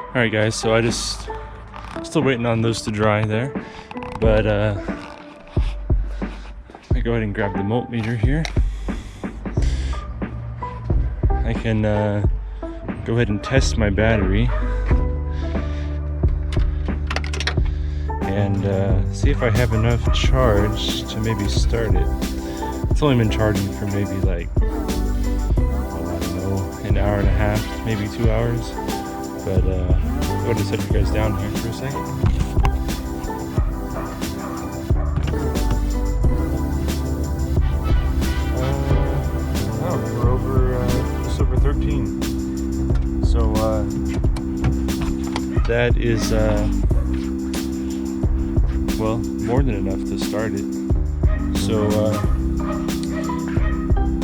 Alright guys, so I just still waiting on those to dry there, but I go ahead and grab the multimeter here. I can go ahead and test my battery and see if I have enough charge to maybe start it. It's only been charging for maybe like, oh, I don't know, an hour and a half, maybe 2 hours. But go ahead and set you guys down here for a second. We're over just over 13. So that is well, more than enough to start it. So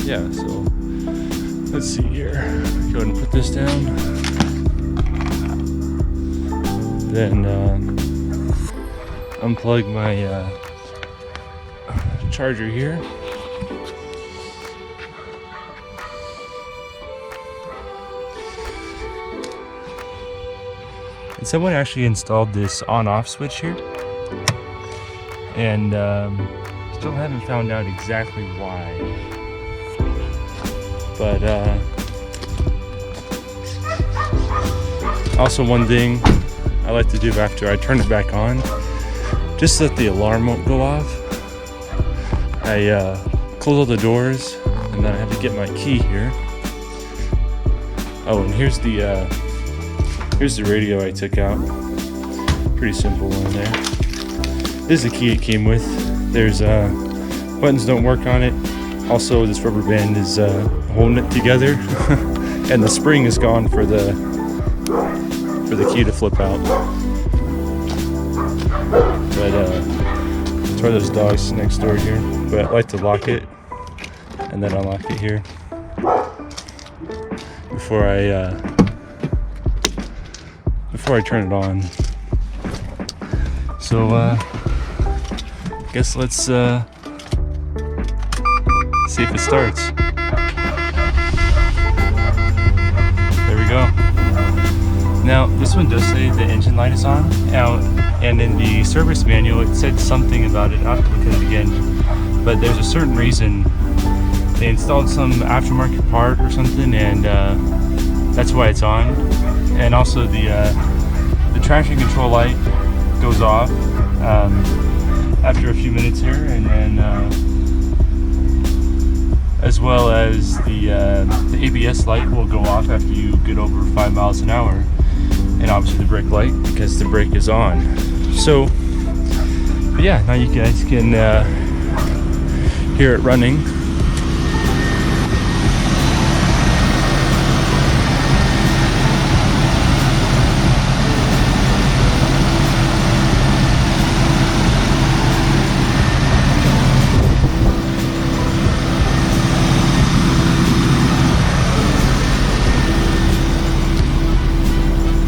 yeah, so let's see here. Go ahead and put this down. Then unplug my charger here. And someone actually installed this on-off switch here, and still haven't found out exactly why. But also one thing I like to do after I turn it back on, just so that the alarm won't go off, I close all the doors, and then I have to get my key here. Oh, and here's the radio I took out. Pretty simple one there. This is the key it came with. There's buttons don't work on it. Also, this rubber band is holding it together, and the spring is gone for the key to flip out. But it's for those dogs next door here. But I like to lock it and then unlock it here before I turn it on. So guess let's see if it starts. There we go. Now, this one does say the engine light is on, and in the service manual it said something about it. I'll have to look at it again, but there's a certain reason. They installed some aftermarket part or something, and that's why it's on. And also the traction control light goes off after a few minutes here, and then as well as the ABS light will go off after you get over 5 miles an hour. And obviously the brake light, because the brake is on. So, but yeah, now you guys can hear it running.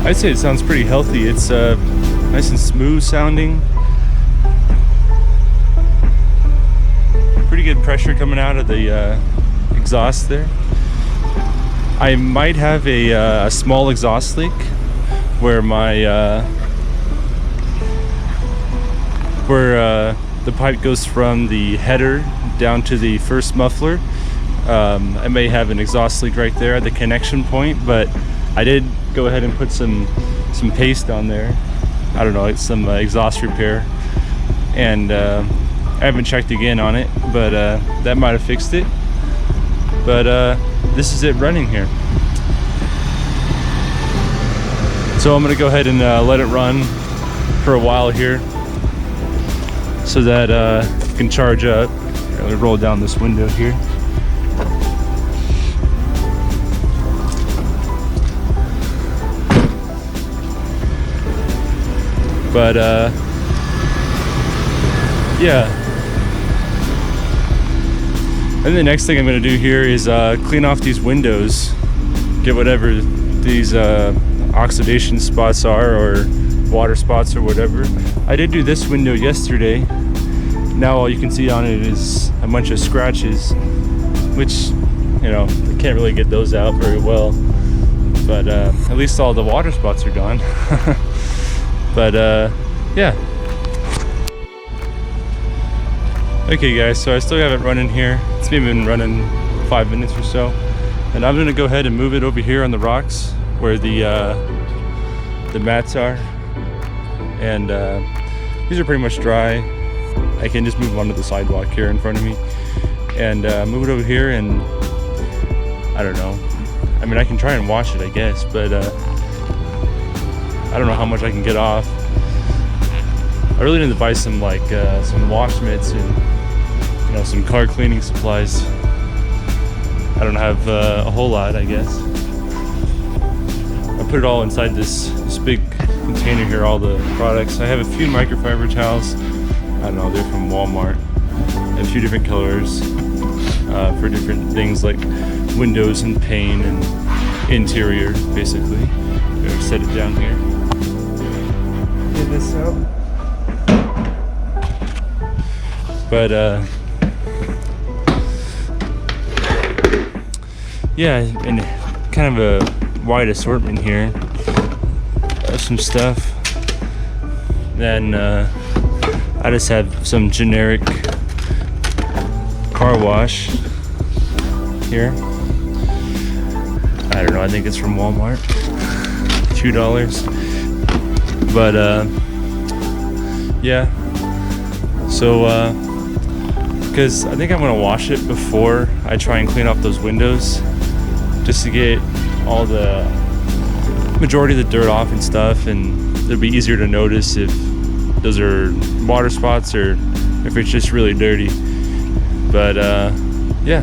I'd say it sounds pretty healthy. It's nice and smooth sounding. Pretty good pressure coming out of the exhaust there. I might have a small exhaust leak where the pipe goes from the header down to the first muffler. I may have an exhaust leak right there at the connection point, but I did go ahead and put some paste on there. I don't know, it's some exhaust repair, and I haven't checked again on it, but that might have fixed it. But this is it running here. So I'm gonna go ahead and let it run for a while here, so that it can charge up. Let me roll down this window here. But yeah, and the next thing I'm going to do here is clean off these windows, get whatever these oxidation spots are, or water spots or whatever. I did do this window yesterday. Now all you can see on it is a bunch of scratches, which, you know, I can't really get those out very well. but at least all the water spots are gone. But yeah. Okay guys, so I still have it running here. It's maybe been running 5 minutes or so, and I'm gonna go ahead and move it over here on the rocks where the mats are, and these are pretty much dry. I can just move them onto the sidewalk here in front of me and move it over here, and I don't know. I mean, I can try and wash it, I guess, but I don't know how much I can get off. I really need to buy some like some wash mitts and, you know, some car cleaning supplies. I don't have a whole lot, I guess. I put it all inside this big container here, all the products. I have a few microfiber towels. I don't know, they're from Walmart. A few different colors for different things like windows and pane and interior, basically. Here, set it down here. Get this out. But yeah, and kind of a wide assortment here of some stuff. Then I just have some generic car wash here. I don't know, I think it's from Walmart. $2. But yeah. So because I think I'm gonna wash it before I try and clean off those windows, just to get all the majority of the dirt off and stuff, and it'll be easier to notice if those are water spots or if it's just really dirty. But yeah.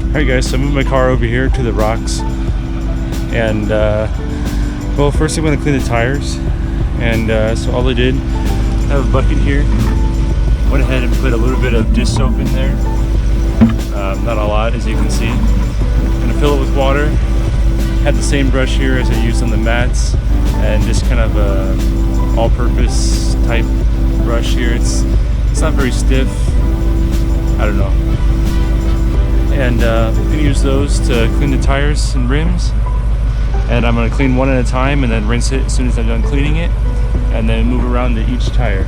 Alright guys, so I moved my car over here to the rocks, and well, first I'm going to clean the tires, and so all I did, I have a bucket here, went ahead and put a little bit of dish soap in there, not a lot as you can see. I'm going to fill it with water, had the same brush here as I used on the mats, and just kind of a all-purpose type brush here. It's not very stiff, I don't know. And I'm going to use those to clean the tires and rims, and I'm going to clean one at a time and then rinse it as soon as I'm done cleaning it, and then move around to each tire.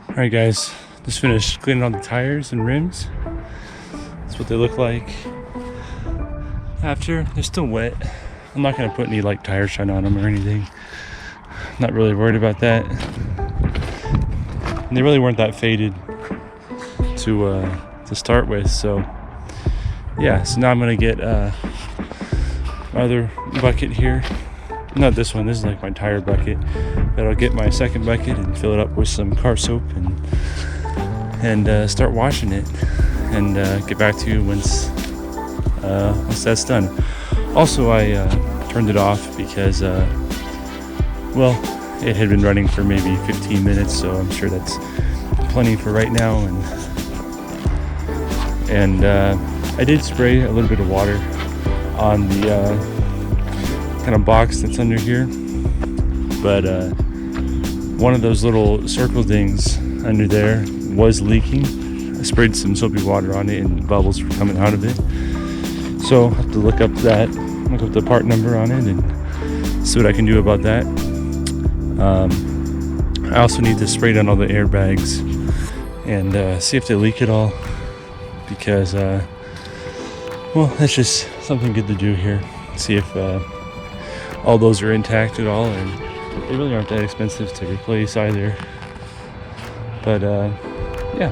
Alright guys, just finished cleaning all the tires and rims. That's what they look like after. They're still wet. I'm not going to put any like tire shine on them or anything. Not really worried about that. And they really weren't that faded to start with, so yeah. So now I'm gonna get my other bucket here, not this one, this is like my tire bucket, but I'll get my second bucket and fill it up with some car soap and start washing it, and get back to you once that's done. Also, I turned it off because well, it had been running for maybe 15 minutes, so I'm sure that's plenty for right now. And I did spray a little bit of water on the kind of box that's under here, but one of those little circle things under there was leaking. I sprayed some soapy water on it and bubbles were coming out of it, so I'll have to look up the part number on it and see what I can do about that. I also need to spray down all the airbags and see if they leak at all, because well, that's just something good to do here. See if all those are intact at all, and they really aren't that expensive to replace either. But yeah.